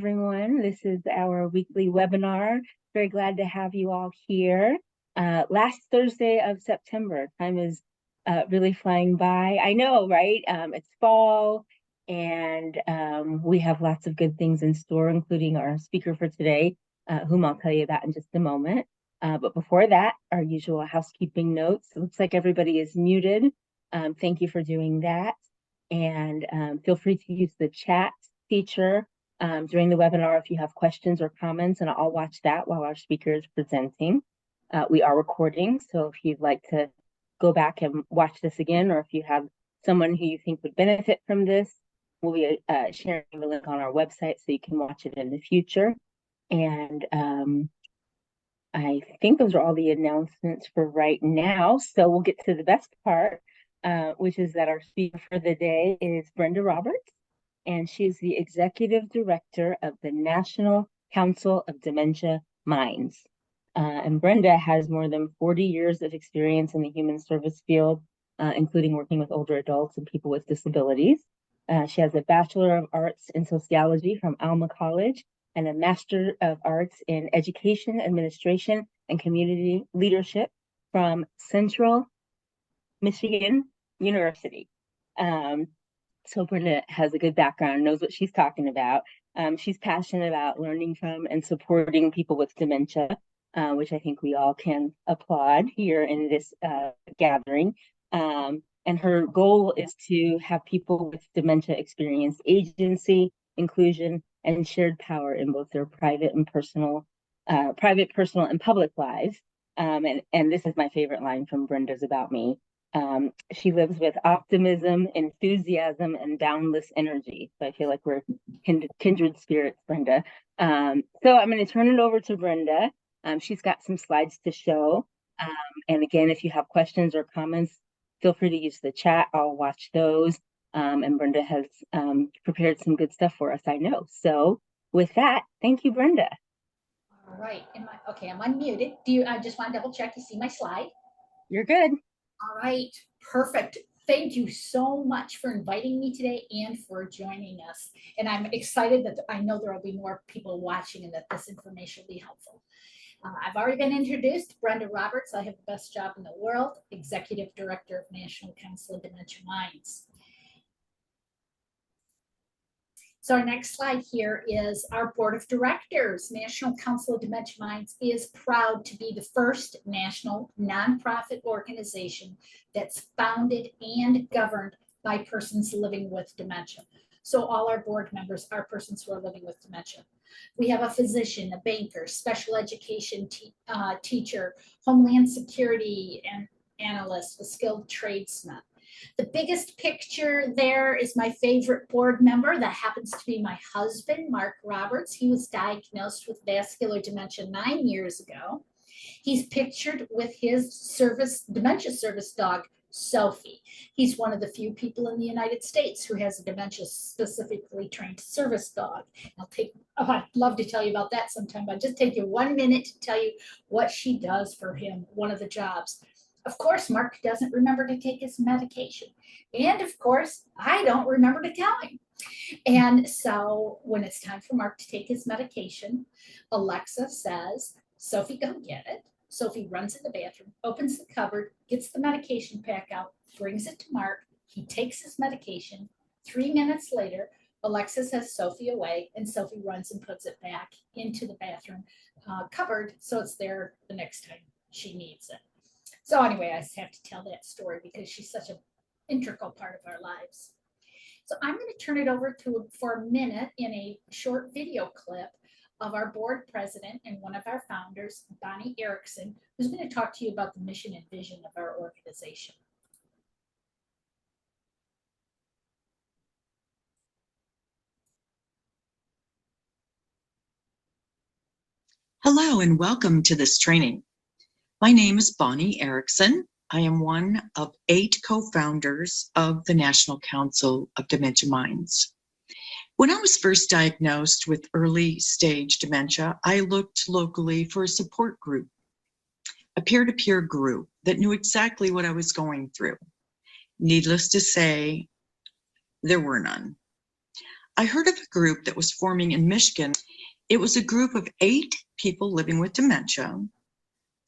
Everyone. This is our weekly webinar. Very glad to have you all here. Last Thursday of September. Time is really flying by. I know, right? It's fall, and we have lots of good things in store, including our speaker for today, whom I'll tell you about in just a moment. But before that, our usual housekeeping notes. It looks like everybody is muted. Thank you for doing that. And feel free to use the chat feature during the webinar if you have questions or comments, and I'll watch that while our speaker is presenting. We are recording, so if you'd like to go back and watch this again, or if you have someone who you think would benefit from this, we'll be sharing the link on our website so you can watch it in the future. And I think those are all the announcements for right now. So we'll get to the best part, which is that our speaker for the day is Brenda Roberts, and she's the Executive Director of the National Council of Dementia Minds. And Brenda has more than 40 years of experience in the human service field, including working with older adults and people with disabilities. She has a Bachelor of Arts in Sociology from Alma College and a Master of Arts in Education, Administration, and Community Leadership from Central Michigan University. So Brenda has a good background, knows what she's talking about. She's passionate about learning from and supporting people with dementia, which I think we all can applaud here in this gathering. And her goal is to have people with dementia experience agency, inclusion, and shared power in both their private, personal, and public lives. And this is my favorite line from Brenda's about me. She lives with optimism, enthusiasm, and boundless energy. So I feel like we're kindred spirits, Brenda. So I'm going to turn it over to Brenda. She's got some slides to show. And again, if you have questions or comments, feel free to use the chat. I'll watch those. And Brenda has prepared some good stuff for us, I know. So with that, thank you, Brenda. All right. Okay, I'm unmuted. I just want to double check you see my slide? You're good. All right, perfect. Thank you so much for inviting me today and for joining us. And I'm excited that I know there will be more people watching and that this information will be helpful. I've already been introduced, Brenda Roberts. I have the best job in the world, Executive Director of National Council of Dementia Minds. So our next slide here is our board of directors. National Council of Dementia Minds is proud to be the first national nonprofit organization that's founded and governed by persons living with dementia. So all our board members are persons who are living with dementia. We have a physician, a banker, special education teacher, homeland security and analyst, a skilled tradesman. The biggest picture there is my favorite board member. That happens to be my husband, Mark Roberts. He was diagnosed with vascular dementia 9 years ago. He's pictured with his dementia service dog, Sophie. He's one of the few people in the United States who has a dementia specifically trained service dog. I'd love to tell you about that sometime, but I'll just take you 1 minute to tell you what she does for him, one of the jobs. Of course, Mark doesn't remember to take his medication. And of course, I don't remember to tell him. And so when it's time for Mark to take his medication, Alexa says, Sophie, go get it. Sophie runs in the bathroom, opens the cupboard, gets the medication pack out, brings it to Mark. He takes his medication. 3 minutes later, Alexa says Sophie away, and Sophie runs and puts it back into the bathroom cupboard so it's there the next time she needs it. So anyway, I just have to tell that story because she's such an integral part of our lives. So I'm going to turn it over for a minute in a short video clip of our board president and one of our founders, Bonnie Erickson, who's going to talk to you about the mission and vision of our organization. Hello and welcome to this training. My name is Bonnie Erickson. I am one of 8 co-founders of the National Council of Dementia Minds. When I was first diagnosed with early stage dementia, I looked locally for a support group, a peer-to-peer group that knew exactly what I was going through. Needless to say, there were none. I heard of a group that was forming in Michigan. It was a group of 8 people living with dementia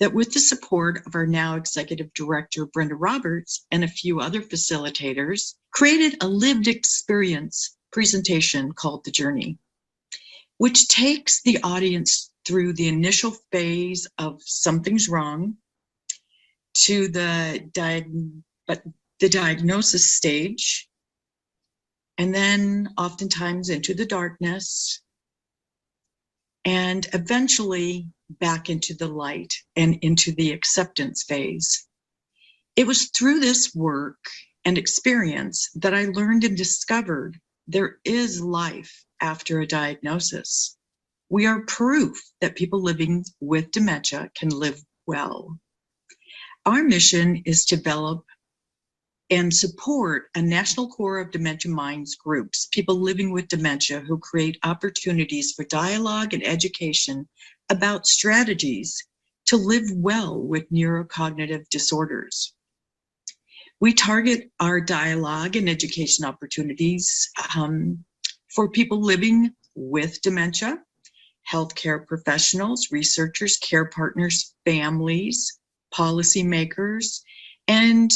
that, with the support of our now executive director, Brenda Roberts, and a few other facilitators, created a lived experience presentation called The Journey, which takes the audience through the initial phase of something's wrong to the diagnosis stage, and then oftentimes into the darkness, and eventually back into the light and into the acceptance phase. It was through this work and experience that I learned and discovered there is life after a diagnosis. We are proof that people living with dementia can live well. Our mission is to develop and support a national core of Dementia Minds groups, people living with dementia who create opportunities for dialogue and education about strategies to live well with neurocognitive disorders. We target our dialogue and education opportunities for people living with dementia, healthcare professionals, researchers, care partners, families, policymakers, and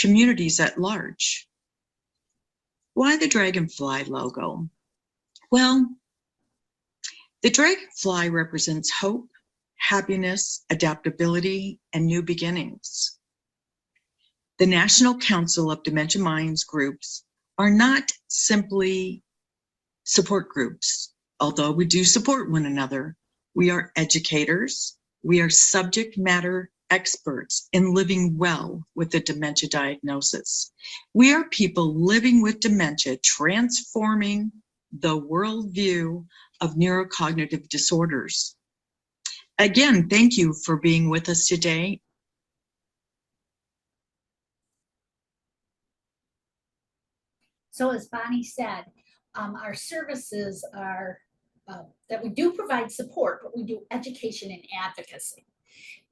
communities at large. Why the dragonfly logo? Well, the dragonfly represents hope, happiness, adaptability, and new beginnings. The National Council of Dementia Minds groups are not simply support groups, although we do support one another. We are educators. We are subject matter experts in living well with a dementia diagnosis. We are people living with dementia, transforming the worldview of neurocognitive disorders. Again, thank you for being with us today. So as Bonnie said, our services are that we do provide support, but we do education and advocacy.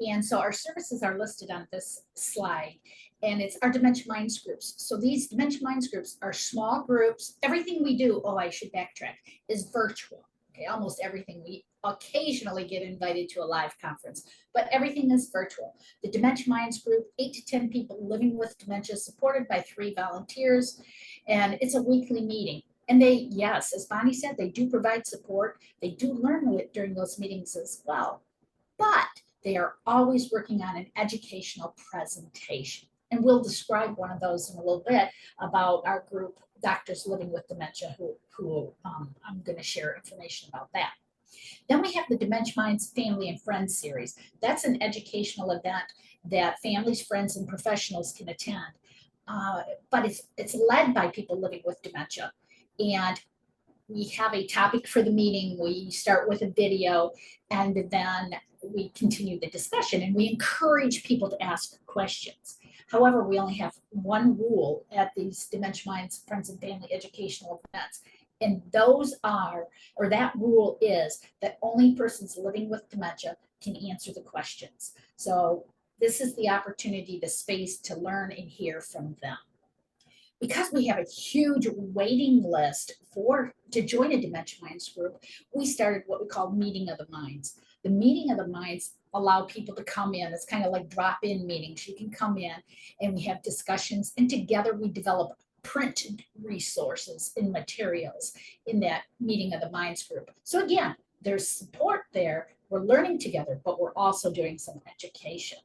And so our services are listed on this slide, and it's our Dementia Minds groups. So these Dementia Minds groups are small groups. Everything we do, I should backtrack, is virtual. Okay, almost everything. We occasionally get invited to a live conference, but everything is virtual. The Dementia Minds group, 8 to 10 people living with dementia, supported by 3 volunteers, and it's a weekly meeting. And they, yes, as Bonnie said, they do provide support. They do learn during those meetings as well, but they are always working on an educational presentation. And we'll describe one of those in a little bit about our group, Doctors Living with Dementia, who I'm going to share information about that. Then we have the Dementia Minds Family and Friends series. That's an educational event that families, friends, and professionals can attend. But it's led by people living with dementia. And we have a topic for the meeting. We start with a video, and then we continue the discussion, and we encourage people to ask questions. However, we only have one rule at these Dementia Minds Friends and Family educational events, and that rule is that only persons living with dementia can answer the questions. So this is the opportunity, the space to learn and hear from them. Because we have a huge waiting list to join a Dementia Minds group, we started what we call Meeting of the Minds. The Meeting of the Minds allow people to come in. It's kind of like drop-in meetings. You can come in and we have discussions, and together we develop print resources and materials in that Meeting of the Minds group. So again, there's support there. We're learning together, but we're also doing some education.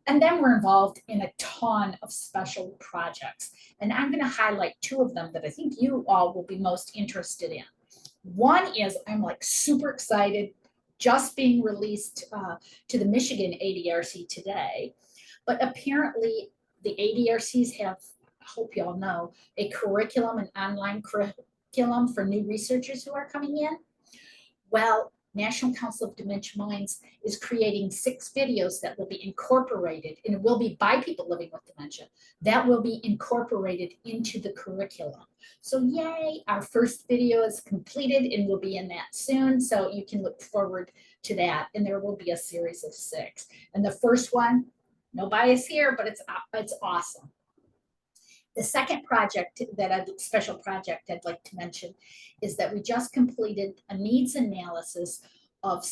And then we're involved in a ton of special projects. And I'm going to highlight 2 of them that I think you all will be most interested in. One is, I'm like super excited, just being released to the Michigan ADRC today. But apparently the ADRCs have, I hope you all know, a curriculum, an online curriculum for new researchers who are coming in. Well, National Council of Dementia Minds is creating 6 videos that will be incorporated, and it will be by people living with dementia, that will be incorporated into the curriculum. So yay, our first video is completed and we'll be in that soon. So you can look forward to that. And there will be a series of 6. And the first one, no bias here, but it's awesome. The second project special project I'd like to mention is that we just completed a needs analysis of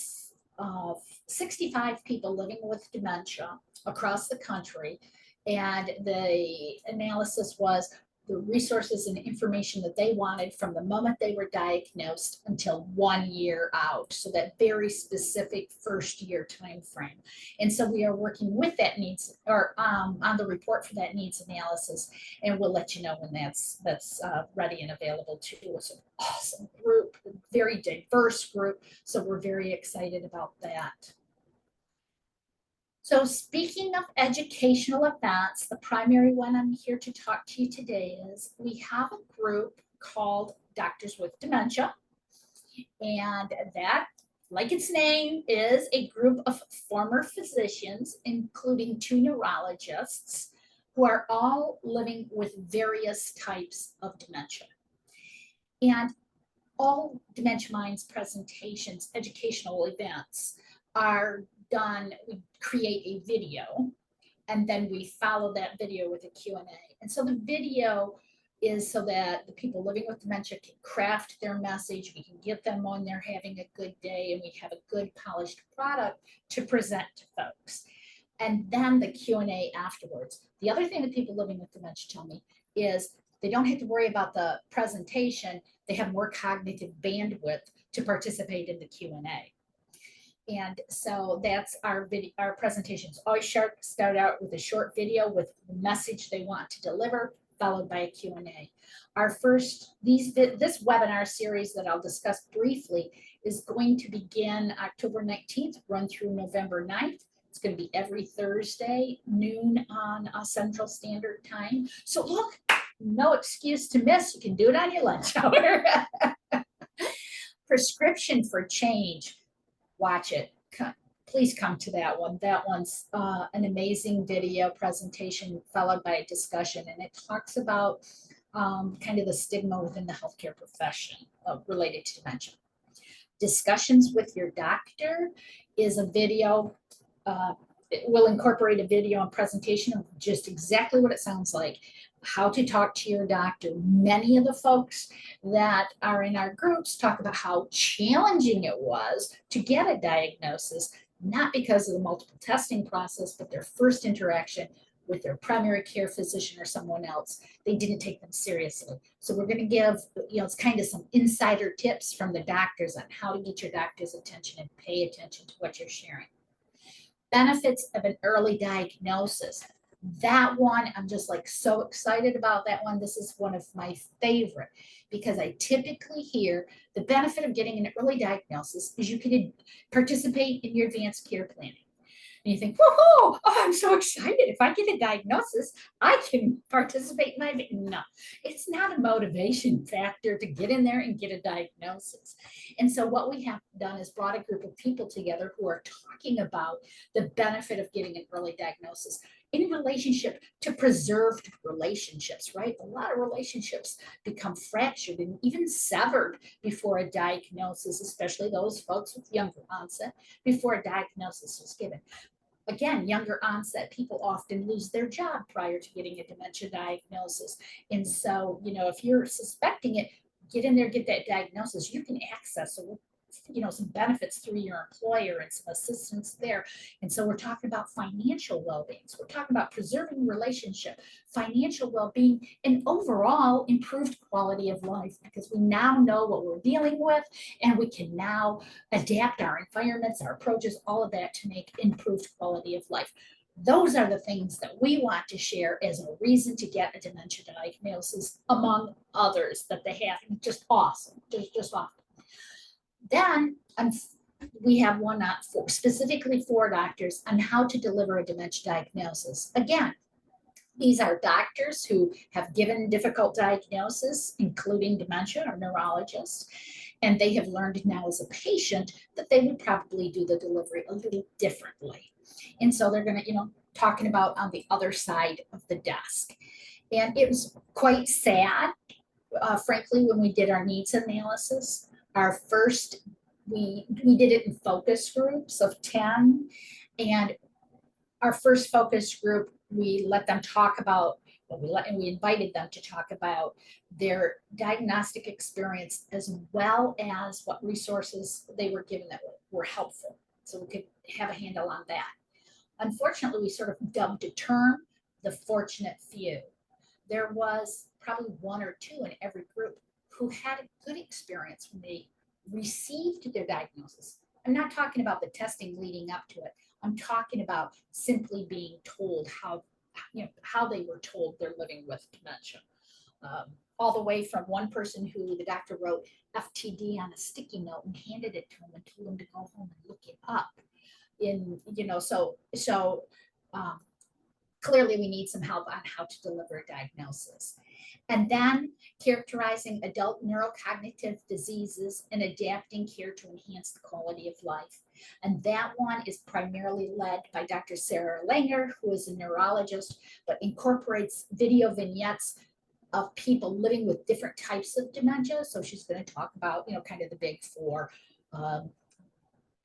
65 people living with dementia across the country. And the analysis was the resources and information that they wanted from the moment they were diagnosed until 1 year out. So that very specific first year time frame. And so we are working with that needs, or on the report for that needs analysis, and we'll let you know when that's ready and available too. It's an awesome group, very diverse group. So we're very excited about that. So speaking of educational events, the primary one I'm here to talk to you today is we have a group called Doctors with Dementia. And that, like its name, is a group of former physicians, including 2 neurologists, who are all living with various types of dementia. And all Dementia Minds presentations, educational events are done, we create a video, and then we follow that video with a Q&A. And so the video is so that the people living with dementia can craft their message, we can get them on there having a good day, and we have a good polished product to present to folks. And then the Q&A afterwards. The other thing that people living with dementia tell me is they don't have to worry about the presentation, they have more cognitive bandwidth to participate in the Q&A. And so that's our video. Our presentations always start out with a short video with the message they want to deliver, followed by a Q&A. This webinar series that I'll discuss briefly is going to begin October 19th, run through November 9th. It's going to be every Thursday, noon on Central Standard Time. So look, no excuse to miss. You can do it on your lunch hour. Prescription for Change. Watch it. Please come to that one. That one's an amazing video presentation followed by a discussion, and it talks about kind of the stigma within the healthcare profession related to dementia. Discussions with Your Doctor is a video. It will incorporate a video and presentation of just exactly what it sounds like, how to talk to your doctor. Many of the folks that are in our groups talk about how challenging it was to get a diagnosis, not because of the multiple testing process, but their first interaction with their primary care physician or someone else. They didn't take them seriously. So we're going to give, it's kind of some insider tips from the doctors on how to get your doctor's attention and pay attention to what you're sharing. Benefits of an early diagnosis. That one, I'm just like so excited about that one. This is one of my favorite because I typically hear the benefit of getting an early diagnosis is you can participate in your advanced care planning. And you think, whoa, I'm so excited. If I get a diagnosis, I can participate in my, no, it's not a motivation factor to get in there and get a diagnosis. And so what we have done is brought a group of people together who are talking about the benefit of getting an early diagnosis in relationship to preserved relationships, right? A lot of relationships become fractured and even severed before a diagnosis, especially those folks with younger onset, before a diagnosis was given. Again, younger onset, people often lose their job prior to getting a dementia diagnosis. And so, if you're suspecting it, get in there, get that diagnosis. You can access some benefits through your employer and some assistance there. And so we're talking about financial well-being. So we're talking about preserving relationship, financial well-being, and overall improved quality of life, because we now know what we're dealing with and we can now adapt our environments, our approaches, all of that to make improved quality of life. Those are the things that we want to share as a reason to get a dementia diagnosis, among others that they have. Just awesome, just awesome. Then we have one specifically for doctors on how to deliver a dementia diagnosis. Again, these are doctors who have given difficult diagnosis, including dementia or neurologists, and they have learned now as a patient that they would probably do the delivery a little differently. And so they're going to, talking about on the other side of the desk. And it was quite sad, frankly, when we did our needs analysis. Our first, we did it in focus groups of 10, and our first focus group, we let them talk about and we invited them to talk about their diagnostic experience as well as what resources they were given that were helpful. So we could have a handle on that. Unfortunately, we sort of dubbed a term the fortunate few. There was probably one or two in every group who had a good experience when they received their diagnosis. I'm not talking about the testing leading up to it. I'm talking about simply being told how they were told they're living with dementia. All the way from one person who the doctor wrote FTD on a sticky note and handed it to him and told him to go home and look it up. Clearly we need some help on how to deliver a diagnosis. And then characterizing adult neurocognitive diseases and adapting care to enhance the quality of life. And that one is primarily led by Dr. Sarah Langer, who is a neurologist, but incorporates video vignettes of people living with different types of dementia. So she's going to talk about, kind of the big four,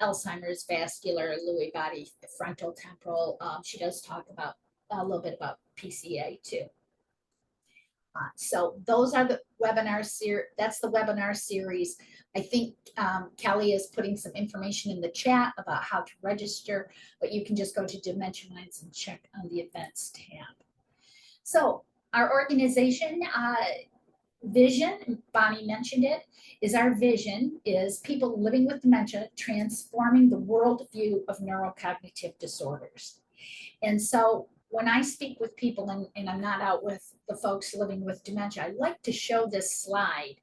Alzheimer's, vascular, Lewy body, frontal temporal. She does talk about a little bit about PCA too. So those are the webinar series. That's the webinar series. I think Kelly is putting some information in the chat about how to register, but you can just go to Dementia Minds and check on the events tab. So our organization vision, Bonnie mentioned it, is our vision is people living with dementia transforming the worldview of neurocognitive disorders. And so when I speak with people, and I'm not out with the folks living with dementia, I like to show this slide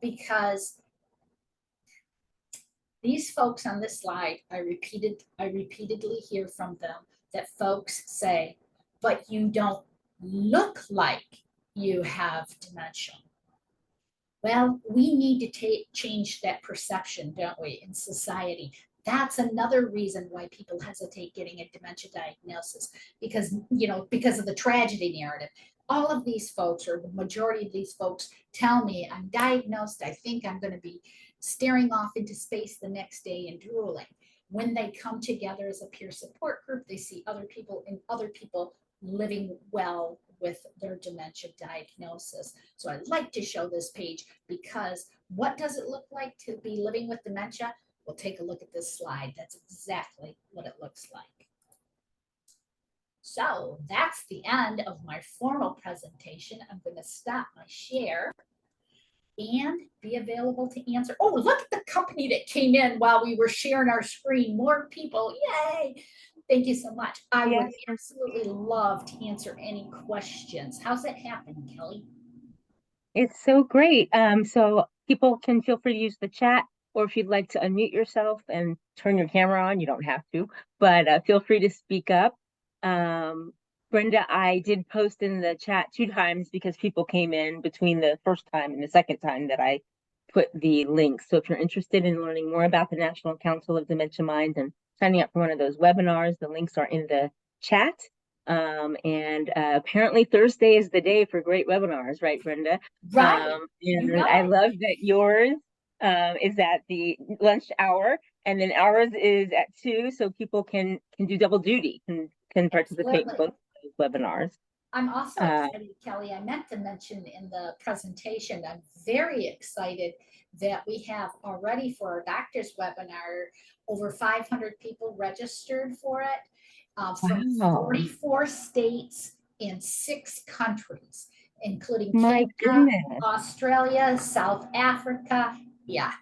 because these folks on this slide, I repeatedly hear from them that folks say, but you don't look like you have dementia. Well, we need to change that perception, don't we, in society? That's another reason why people hesitate getting a dementia diagnosis, because of the tragedy narrative. All of these folks, or the majority of these folks, tell me, I'm diagnosed, I think I'm going to be staring off into space the next day and drooling. When they come together as a peer support group, they see other people living well with their dementia diagnosis. So I'd like to show this page because what does it look like to be living with dementia? We'll take a look at this slide. That's exactly what it looks like. So that's the end of my formal presentation. I'm going to stop my share and be available to answer. Oh, look at the company that came in while we were sharing our screen. More people. Yay. Thank you so much. I would absolutely love to answer any questions. How's that happen, Kelly? It's so great. So people can feel free to use the chat, or if you'd like to unmute yourself and turn your camera on, you don't have to, but feel free to speak up. Brenda, I did post in the chat 2 times because people came in between the first time and the second time that I put the link. So if you're interested in learning more about the National Council of Dementia Minds and signing up for one of those webinars, the links are in the chat. Apparently Thursday is the day for great webinars, right, Brenda? Right. I love that yours is at the lunch hour, and then ours is at 2, so people can do double duty, can participate in both webinars. I'm also excited, Kelly. I meant to mention in the presentation, I'm very excited that we have already for our doctor's webinar, over 500 people registered for it from 44 states and 6 countries, including Canada, Australia, South Africa. Yeah.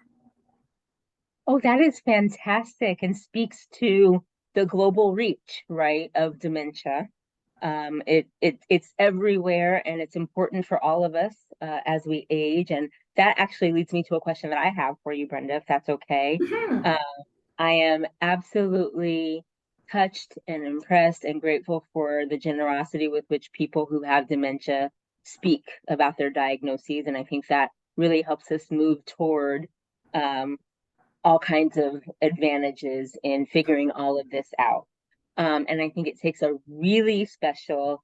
Oh, that is fantastic and speaks to the global reach, right, of dementia. It's everywhere, and it's important for all of us as we age. And that actually leads me to a question that I have for you, Brenda, if that's okay. I am absolutely touched and impressed and grateful for the generosity with which people who have dementia speak about their diagnoses. And I think that really helps us move toward all kinds of advantages in figuring all of this out. And I think it takes a really special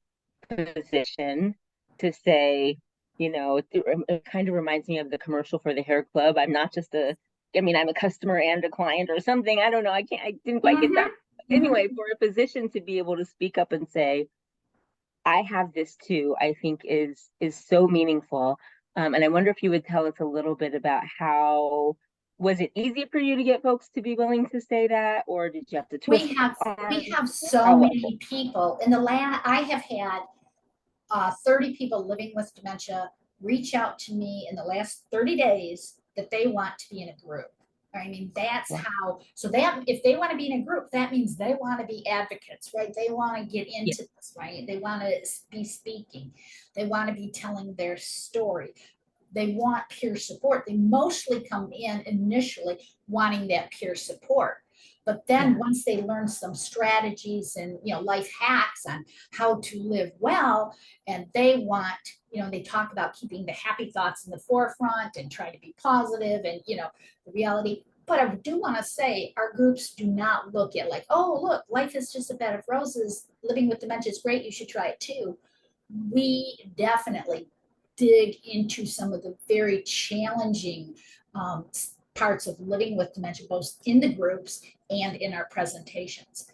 position to say, it kind of reminds me of the commercial for the hair club. I'm not just I'm a customer and a client or something. I don't know. I didn't quite get that. Anyway, for a physician to be able to speak up and say, I have this too, I think is so meaningful. And I wonder if you would tell us a little bit about how was it easy for you to get folks to be willing to say that, or did you have to twist We arms? have so How was it? many people in the last, I have had 30 people living with dementia reach out to me in the last 30 days that they want to be in a group. I mean, that's Wow. how, so that if they want to be in a group, that means they want to be advocates, right? They want to get Yeah. into this, right? They want to be speaking. They want to be telling their story. They want peer support. They mostly come in initially wanting that peer support. But then Yeah. once they learn some strategies and life hacks on how to live well, and they want, they talk about keeping the happy thoughts in the forefront and try to be positive and the reality. But I do want to say our groups do not look at like, oh, look, life is just a bed of roses. Living with dementia is great. You should try it too. We definitely dig into some of the very challenging parts of living with dementia, both in the groups and in our presentations.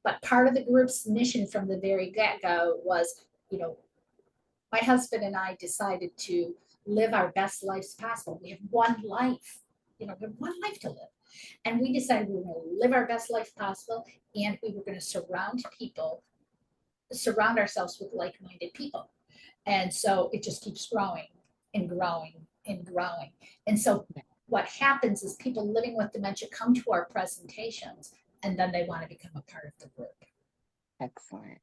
But part of the group's mission from the very get-go was, my husband and I decided to live our best lives possible. We have one life, we have one life to live. And we decided we were going to live our best life possible, and we were going to surround ourselves with like-minded people. And so it just keeps growing and growing and growing. And so what happens is people living with dementia come to our presentations, and then they want to become a part of the group. Excellent.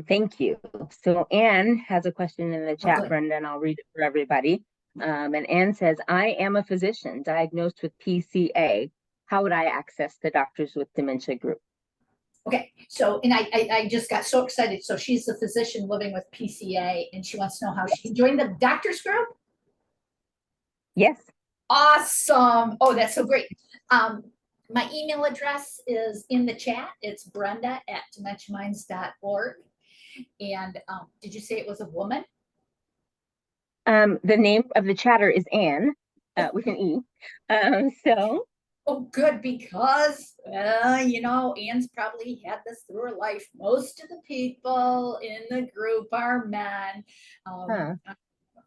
Thank you. So Anne has a question in the chat, Okay. Brenda, and I'll read it for everybody. And Anne says, I am a physician diagnosed with PCA. How would I access the Doctors with Dementia group? Okay, so, and I just got so excited. So she's a physician living with PCA, and she wants to know how she can join the doctors group. Yes. Awesome. Oh, that's so great. My email address is in the chat. It's brenda@dementiaminds.org. And did you say it was a woman? The name of the chatter is Anne with an E. So. Oh, good, because, Anne's probably had this through her life. Most of the people in the group are men.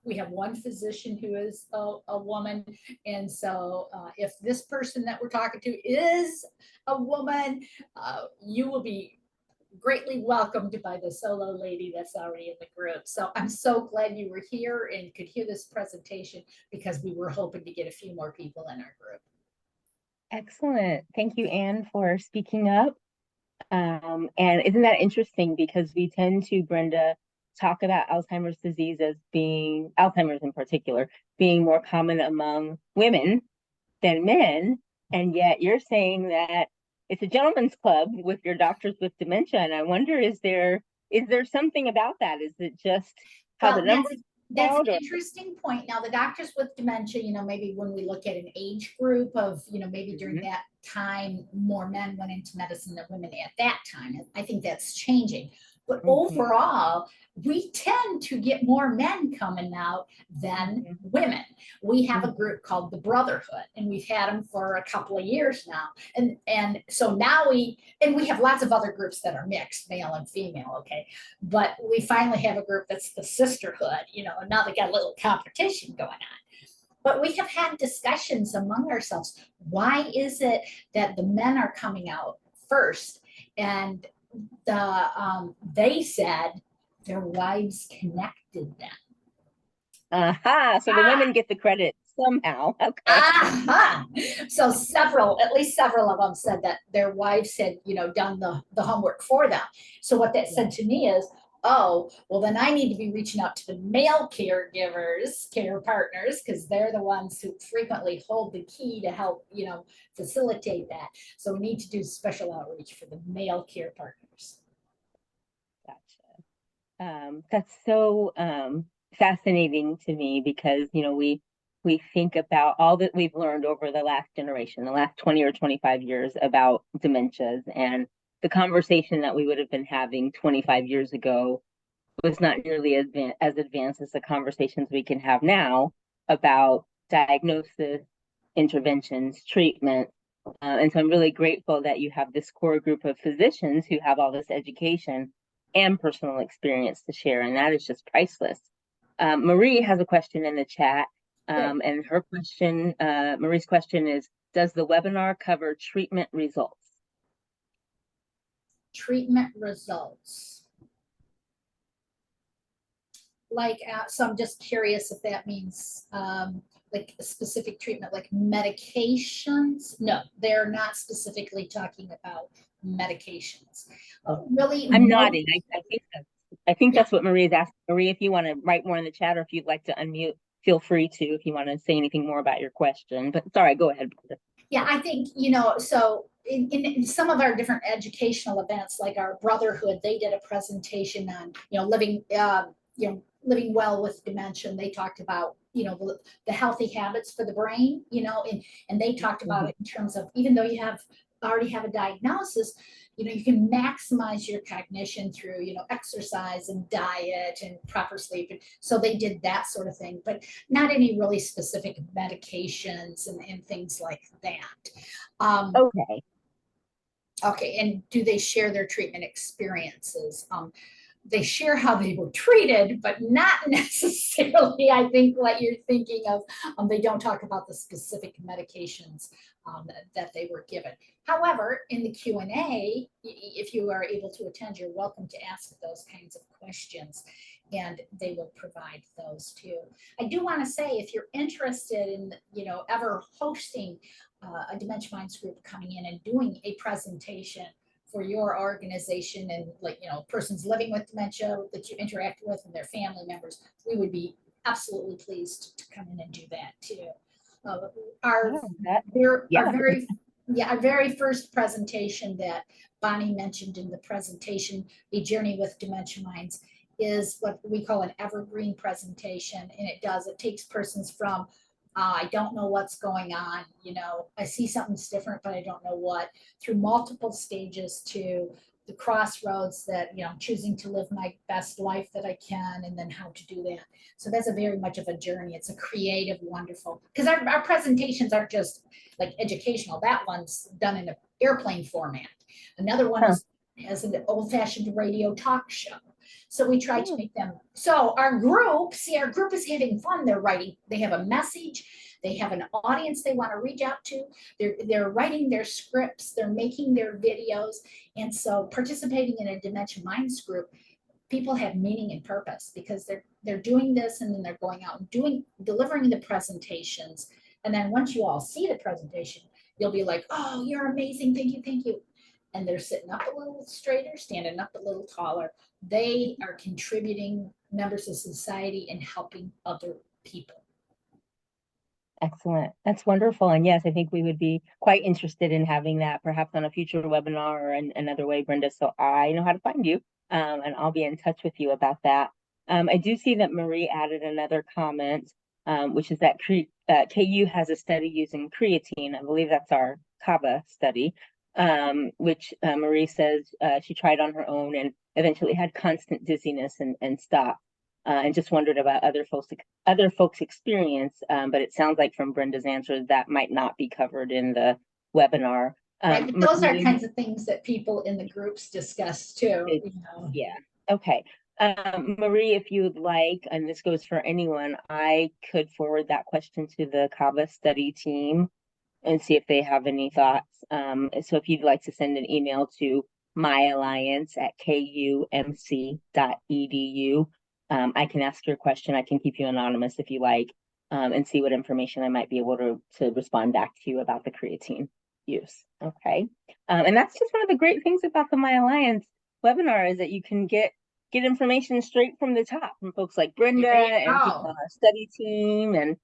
We have one physician who is a woman. And so if this person that we're talking to is a woman, you will be greatly welcomed by the solo lady that's already in the group. So I'm so glad you were here and could hear this presentation, because we were hoping to get a few more people in our group. Excellent. Thank you, Anne, for speaking up. And isn't that interesting, because we tend to, Brenda, talk about Alzheimer's disease as being, Alzheimer's in particular, being more common among women than men. And yet you're saying that it's a gentleman's club with your Doctors with Dementia. And I wonder, is there something about that? Is it just how the numbers that's out? an interesting point. Now, the Doctors with Dementia, maybe when we look at an age group of, maybe during that time, more men went into medicine than women at that time. I think that's changing. But overall, we tend to get more men coming out than women. We have a group called the Brotherhood, and we've had them for a couple of years now. And so now we have lots of other groups that are mixed, male and female, okay? But we finally have a group that's the sisterhood, and now they got a little competition going on. But we have had discussions among ourselves. Why is it that the men are coming out first? And they said their wives connected them. So the women get the credit somehow. Okay. So at least several of them said that their wives had, done the homework for them. So what that said to me is, oh, well, then I need to be reaching out to the male caregivers, care partners, because they're the ones who frequently hold the key to help, facilitate that. So we need to do special outreach for the male care partners. Gotcha. That's so fascinating to me, because, we think about all that we've learned over the last generation, the last 20 or 25 years about dementias, and the conversation that we would have been having 25 years ago was not nearly as advanced as the conversations we can have now about diagnosis, interventions, treatment. And so I'm really grateful that you have this core group of physicians who have all this education and personal experience to share, and that is just priceless. Marie has a question in the chat, and her question, Marie's question is, does the webinar cover treatment results? Treatment results. Like, so I'm just curious if that means like a specific treatment, like medications. No, they're not specifically talking about medications. Really, I'm nodding. I think that's what Marie is asking. Marie, if you want to write more in the chat, or if you'd like to unmute, feel free to, if you want to say anything more about your question. But sorry, go ahead. Yeah, I think, you know, so in some of our different educational events, like our brotherhood, they did a presentation on, you know, living well with dementia. They talked about, you know, the healthy habits for the brain, you know, and they talked about it in terms of, even though you already have a diagnosis, you know, you can maximize your cognition through, you know, exercise and diet and proper sleep. And so they did that sort of thing, but not any really specific medications and things like that. Okay. Okay, and do they share their treatment experiences? They share how they were treated, but not necessarily, I think, what you're thinking of. They don't talk about the specific medications that they were given. However, in the Q&A, if you are able to attend, you're welcome to ask those kinds of questions, and they will provide those too. I do want to say, if you're interested in, you know, ever hosting a Dementia Minds group coming in and doing a presentation for your organization, and, like, you know, persons living with dementia that you interact with and their family members, we would be absolutely pleased to come in and do that too. Our very first presentation that Bonnie mentioned in the presentation, A Journey with Dementia Minds, is what we call an evergreen presentation, and it takes persons from I don't know what's going on, you know, I see something's different, but I don't know what, through multiple stages to the crossroads that, you know, choosing to live my best life that I can, and then how to do that. So that's a very much of a journey. It's a creative, wonderful, because our presentations aren't just like educational. That one's done in an airplane format. Another one is as an old-fashioned radio talk show. So we try to make them. So our group is having fun. They're writing, they have a message, they have an audience they want to reach out to. They're writing their scripts, they're making their videos. And so participating in a Dementia Minds group, people have meaning and purpose, because they're doing this, and then they're going out and delivering the presentations. And then once you all see the presentation, you'll be like, oh, you're amazing, thank you, thank you. And they're sitting up a little straighter, standing up a little taller. They are contributing members of society and helping other people. Excellent. That's wonderful. And yes, I think we would be quite interested in having that perhaps on a future webinar or in another way, Brenda. So I know how to find you, and I'll be in touch with you about that. I do see that Marie added another comment, which is that KU has a study using creatine. I believe that's our CABA study, which Marie says she tried on her own and eventually had constant dizziness and stopped. And just wondered about other folks' experience, but it sounds like from Brenda's answer that might not be covered in the webinar. Right, but those are kinds of things that people in the groups discuss too. You know? Yeah. Okay. Marie, if you would like, and this goes for anyone, I could forward that question to the CABA study team and see if they have any thoughts. So if you'd like to send an email to myalliance@kumc.edu. I can ask your question. I can keep you anonymous if you like, and see what information I might be able to respond back to you about the creatine use. Okay. And that's just one of the great things about the My Alliance webinar, is that you can get information straight from the top from folks like Brenda and people on our study team. And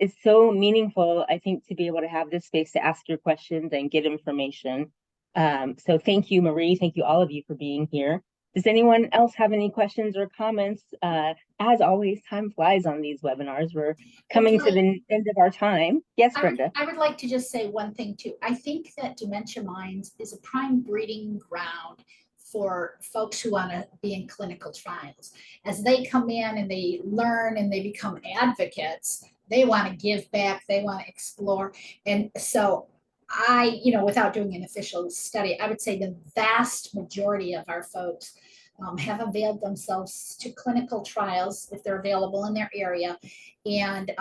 it's so meaningful, I think, to be able to have this space to ask your questions and get information. So thank you, Marie. Thank you, all of you, for being here. Does anyone else have any questions or comments? As always, time flies on these webinars. We're coming to the end of our time. Yes, Brenda. I would like to just say one thing too. I think that Dementia Minds is a prime breeding ground for folks who want to be in clinical trials. As they come in and they learn and they become advocates, they want to give back, they want to explore. And so without doing an official study, I would say the vast majority of our folks have availed themselves to clinical trials if they're available in their area. And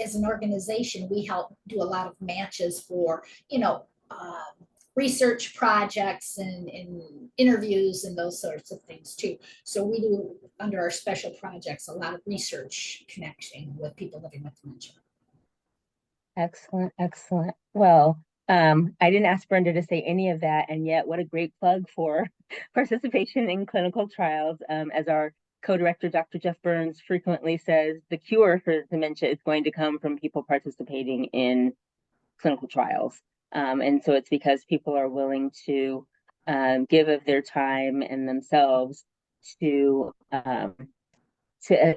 as an organization, we help do a lot of matches for, research projects and interviews and those sorts of things too. So we do, under our special projects, a lot of research connecting with people living with dementia. Excellent, excellent. Well, I didn't ask Brenda to say any of that, and yet what a great plug for participation in clinical trials. As our co-director, Dr. Jeff Burns, frequently says, the cure for dementia is going to come from people participating in clinical trials. And so it's because people are willing to give of their time and themselves to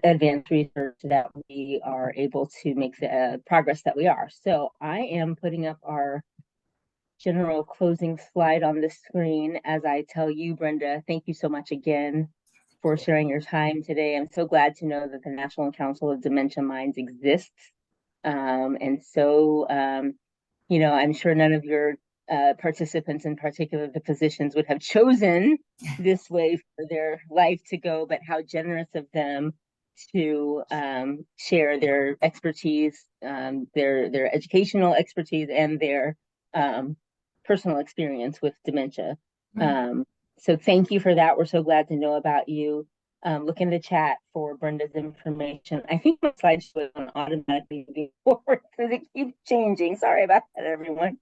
advance research that we are able to make the progress that we are. So I am putting up our general closing slide on the screen as I tell you, Brenda, thank you so much again for sharing your time today. I'm so glad to know that the National Council of Dementia Minds exists. And so, I'm sure none of your participants, in particular the physicians, would have chosen this way for their life to go, but how generous of them to share their expertise, their educational expertise, and their personal experience with dementia. So thank you for that. We're so glad to know about you. Look in the chat for Brenda's information. I think my slideshow is on automatically moving forward because it keeps changing. Sorry about that, everyone.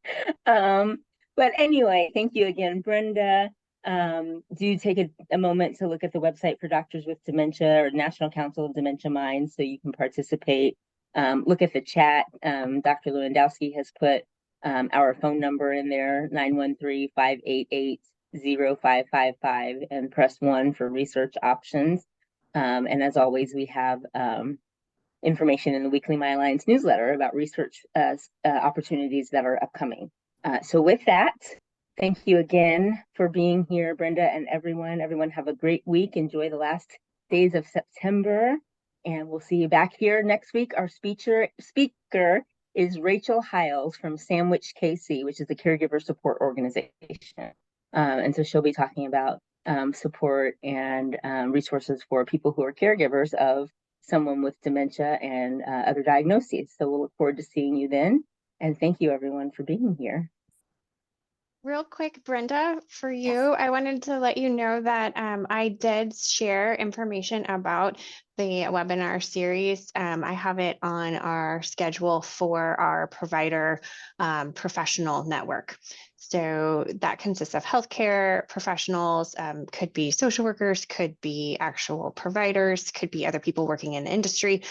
But anyway, thank you again, Brenda. Do take a moment to look at the website for Doctors with Dementia or National Council of Dementia Minds so you can participate. Look at the chat. Dr. Lewandowski has put our phone number in there, 913-588-0555, and press 1 for research options. And as always, we have information in the weekly My Alliance newsletter about research opportunities that are upcoming. So with that, thank you again for being here, Brenda, and everyone. Everyone have a great week. Enjoy the last days of September, and we'll see you back here next week. Our speaker is Rachel Hiles from Sandwich KC, which is a caregiver support organization. And so she'll be talking about support and resources for people who are caregivers of someone with dementia and other diagnoses. So we'll look forward to seeing you then. And thank you, everyone, for being here. Real quick, Brenda, for you, I wanted to let you know that I did share information about the webinar series. I have it on our schedule for our provider professional network. So that consists of healthcare professionals, could be social workers, could be actual providers, could be other people working in the industry.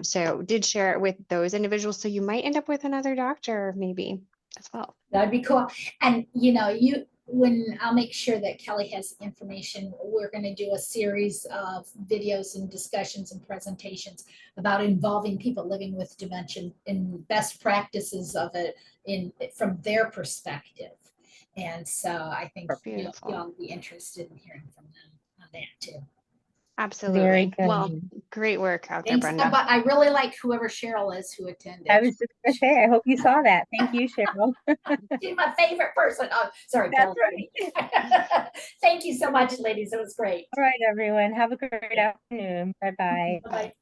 So did share it with those individuals. So you might end up with another doctor maybe as well. That'd be cool. And when I'll make sure that Kelly has information, we're going to do a series of videos and discussions and presentations about involving people living with dementia in best practices of it from their perspective. And so I think you'll be interested in hearing from them on that too. Absolutely. Very good. Well, great work out there, Brenda. But I really like whoever Cheryl is who attended. I was just going to say, I hope you saw that. Thank you, Cheryl. She's my favorite person. Oh, sorry, That's Kelly. right. Thank you so much, ladies. It was great. All right, everyone. Have a great afternoon. Bye-bye. Bye-bye.